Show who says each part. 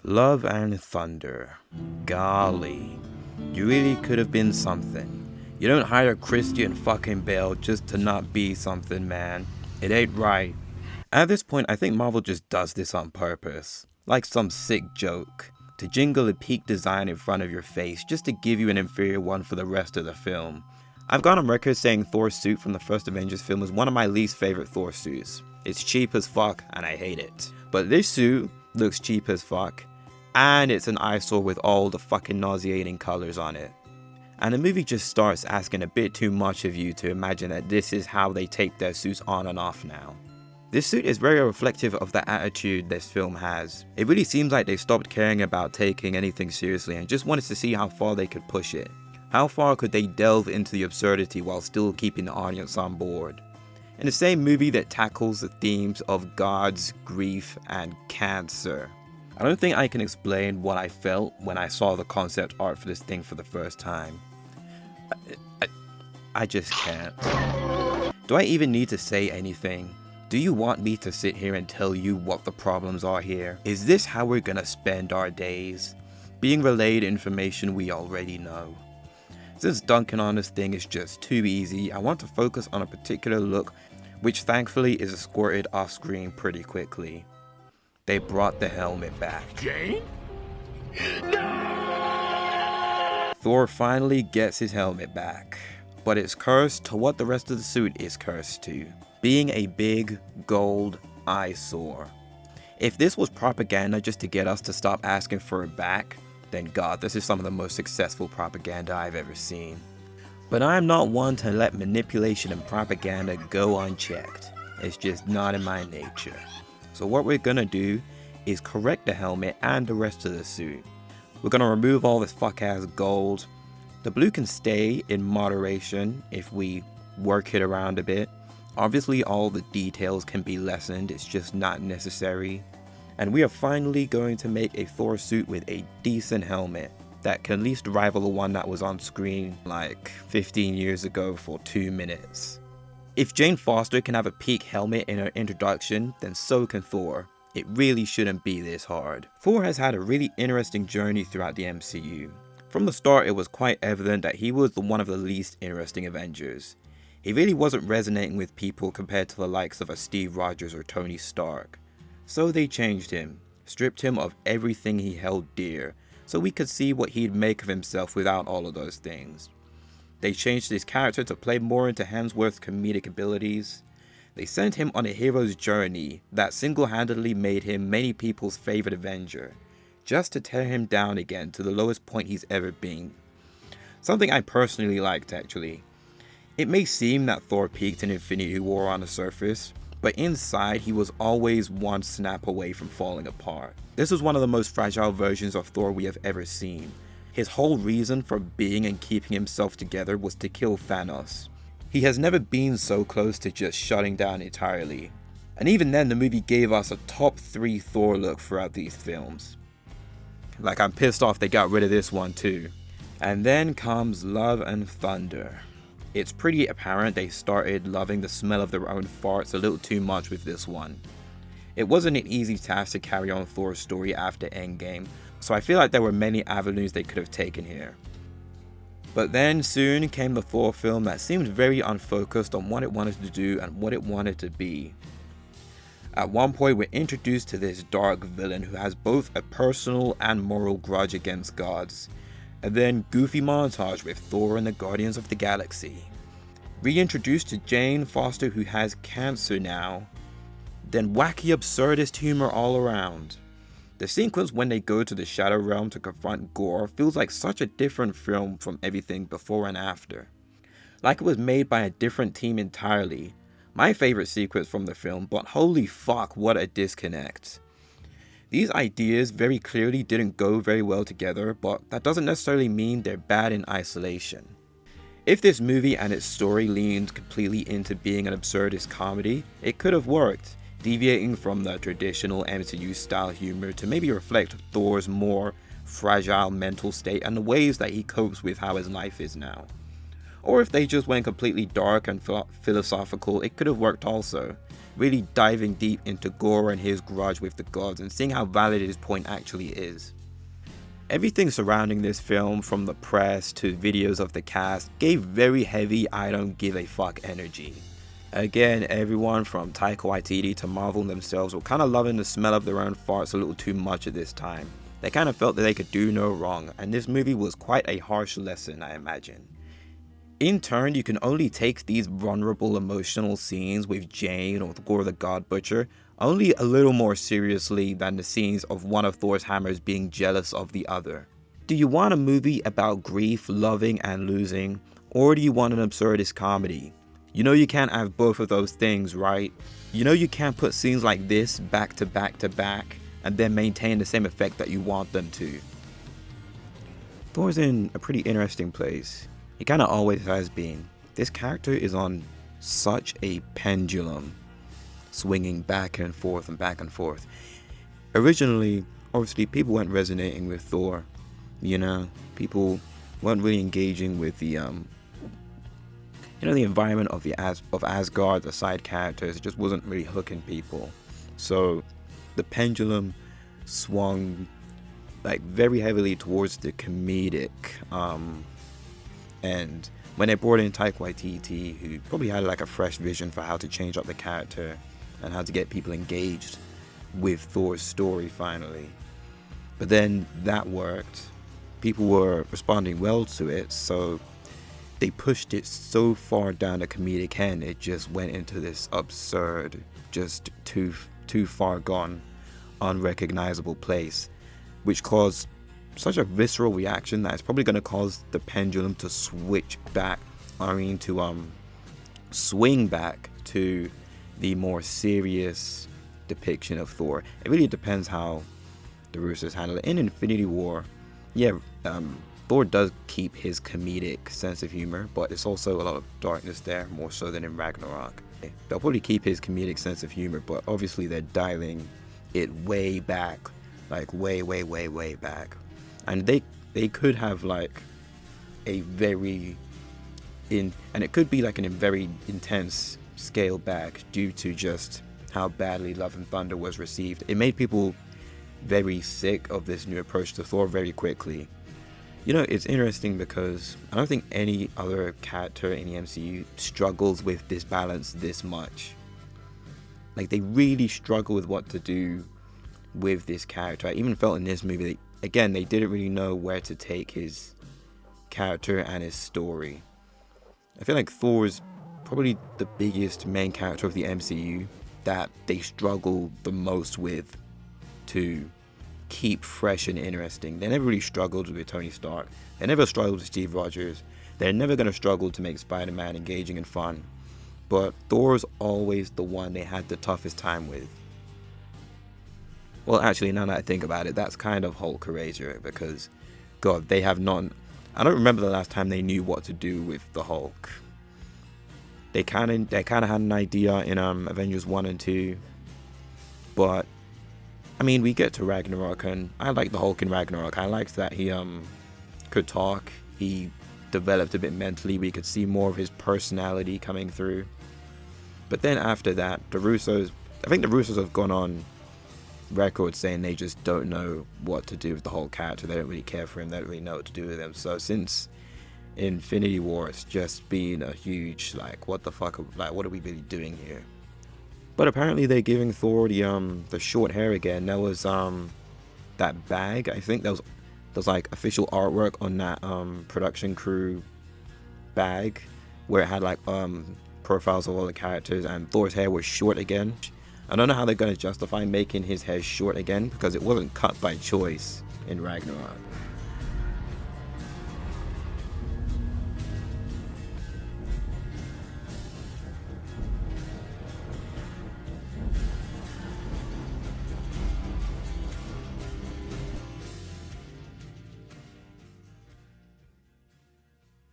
Speaker 1: Love and Thunder. Golly, you really could have been something. You don't hire Christian fucking Bale just to not be something, man. It ain't right. At this point, I think Marvel just does this on purpose. Like some sick joke. To jingle a peak design in front of your face just to give you an inferior one for the rest of the film. I've gone on record saying Thor's suit from the first Avengers film is one of my least favorite Thor suits. It's cheap as fuck and I hate it. But this suit looks cheap as fuck. And it's an eyesore with all the fucking nauseating colors on it. And the movie just starts asking a bit too much of you to imagine that this is how they tape their suits on and off now. This suit is very reflective of the attitude this film has. It really seems like they stopped caring about taking anything seriously and just wanted to see how far they could push it. How far could they delve into the absurdity while still keeping the audience on board? In the same movie that tackles the themes of gods, grief, and cancer. I don't think I can explain what I felt when I saw the concept art for this thing for the first time. I just can't. Do I even need to say anything? Do you want me to sit here and tell you what the problems are here? Is this how we're gonna spend our days? Being relayed information we already know. Since dunking on this thing is just too easy, I want to focus on a particular look, which thankfully is escorted off screen pretty quickly. They brought the helmet back.
Speaker 2: Jane? No!
Speaker 1: Thor finally gets his helmet back, but it's cursed to what the rest of the suit is cursed to, being a big gold eyesore. If this was propaganda just to get us to stop asking for it back, then God, this is some of the most successful propaganda I've ever seen. But I'm not one to let manipulation and propaganda go unchecked. It's just not in my nature. So what we're gonna do is correct the helmet and the rest of the suit. We're gonna remove all this fuck ass gold. The blue can stay in moderation if we work it around a bit. Obviously all the details can be lessened, it's just not necessary. And we are finally going to make a Thor suit with a decent helmet that can at least rival the one that was on screen like 15 years ago for 2 minutes. If Jane Foster can have a peak helmet in her introduction, then so can Thor. It really shouldn't be this hard. Thor has had a really interesting journey throughout the MCU. From the start, it was quite evident that he was one of the least interesting Avengers. He really wasn't resonating with people compared to the likes of a Steve Rogers or Tony Stark. So they changed him, stripped him of everything he held dear, so we could see what he'd make of himself without all of those things. They changed his character to play more into Hemsworth's comedic abilities. They sent him on a hero's journey that single-handedly made him many people's favorite Avenger, just to tear him down again to the lowest point he's ever been. Something I personally liked, actually. It may seem that Thor peaked in Infinity War on the surface, but inside he was always one snap away from falling apart. This was one of the most fragile versions of Thor we have ever seen. His whole reason for being and keeping himself together was to kill Thanos. He has never been so close to just shutting down entirely. And even then the movie gave us a top 3 Thor look throughout these films. Like, I'm pissed off they got rid of this one too. And then comes Love and Thunder. It's pretty apparent they started loving the smell of their own farts a little too much with this one. It wasn't an easy task to carry on Thor's story after Endgame, so I feel like there were many avenues they could have taken here. But then soon came the Thor film that seemed very unfocused on what it wanted to do and what it wanted to be. At one point we're introduced to this dark villain who has both a personal and moral grudge against gods. And then goofy montage with Thor and the Guardians of the Galaxy. Reintroduced to Jane Foster who has cancer now. Then wacky absurdist humor all around. The sequence when they go to the Shadow Realm to confront Gore feels like such a different film from everything before and after. Like it was made by a different team entirely. My favorite sequence from the film, but holy fuck, what a disconnect. These ideas very clearly didn't go very well together, but that doesn't necessarily mean they're bad in isolation. If this movie and its story leaned completely into being an absurdist comedy, it could have worked, deviating from the traditional MCU style humor to maybe reflect Thor's more fragile mental state and the ways that he copes with how his life is now. Or if they just went completely dark and philosophical, it could have worked also. Really diving deep into Gore and his grudge with the gods and seeing how valid his point actually is. Everything surrounding this film, from the press to videos of the cast, gave very heavy I don't give a fuck energy. Again, everyone from Taika Waititi to Marvel themselves were kind of loving the smell of their own farts a little too much at this time. They kind of felt that they could do no wrong, and this movie was quite a harsh lesson, I imagine. In turn, you can only take these vulnerable emotional scenes with Jane or Gore the God Butcher only a little more seriously than the scenes of one of Thor's hammers being jealous of the other. Do you want a movie about grief, loving, and losing, or do you want an absurdist comedy? You know you can't have both of those things, right? You know you can't put scenes like this back to back to back and then maintain the same effect that you want them to. Thor's in a pretty interesting place. He kind of always has been. This character is on such a pendulum, swinging back and forth and back and forth. Originally, obviously, people weren't resonating with Thor. You know, people weren't really engaging with the the environment of Asgard, the side characters. It just wasn't really hooking people. So the pendulum swung like very heavily towards the comedic. And when they brought in Taika Waititi, who probably had like a fresh vision for how to change up the character and how to get people engaged with Thor's story finally. But then that worked. People were responding well to it, so they pushed it so far down the comedic end, it just went into this absurd, just too far gone, unrecognizable place, which caused such a visceral reaction that it's probably going to cause the pendulum to swing back to the more serious depiction of Thor. It really depends how the Russos handle it. In Infinity War, Thor does keep his comedic sense of humor, but it's also a lot of darkness there, more so than in Ragnarok. They'll probably keep his comedic sense of humor, but obviously they're dialing it way back, like way back. And they could have like a very and it could be like a very intense scale back due to just how badly Love and Thunder was received. It made people very sick of this new approach to Thor very quickly. You know, it's interesting because I don't think any other character in the MCU struggles with this balance this much. Like, they really struggle with what to do with this character. I even felt in this movie that, again, they didn't really know where to take his character and his story. I feel like Thor is probably the biggest main character of the MCU that they struggle the most with to keep fresh and interesting. They never really struggled with Tony Stark. They never struggled with Steve Rogers. They're never going to struggle to make Spider-Man engaging and fun. But Thor's always the one they had the toughest time with. Well, actually, now that I think about it, that's kind of Hulk erasure, because, God, they have not... I don't remember the last time they knew what to do with the Hulk. They kind of had an idea in Avengers 1 and 2, but I mean, we get to Ragnarok, and I like the Hulk in Ragnarok. I liked that he could talk. He developed a bit mentally. We could see more of his personality coming through. But then after that, I think the Russos have gone on record saying they just don't know what to do with the whole character. They don't really care for him. They don't really know what to do with him. So since Infinity War, it's just been a huge, like, what the fuck, like, what are we really doing here? But apparently they're giving Thor the short hair again. There was that bag. I think there was like official artwork on that production crew bag where it had like profiles of all the characters, and Thor's hair was short again. I don't know how they're going to justify making his hair short again, because it wasn't cut by choice in Ragnarok.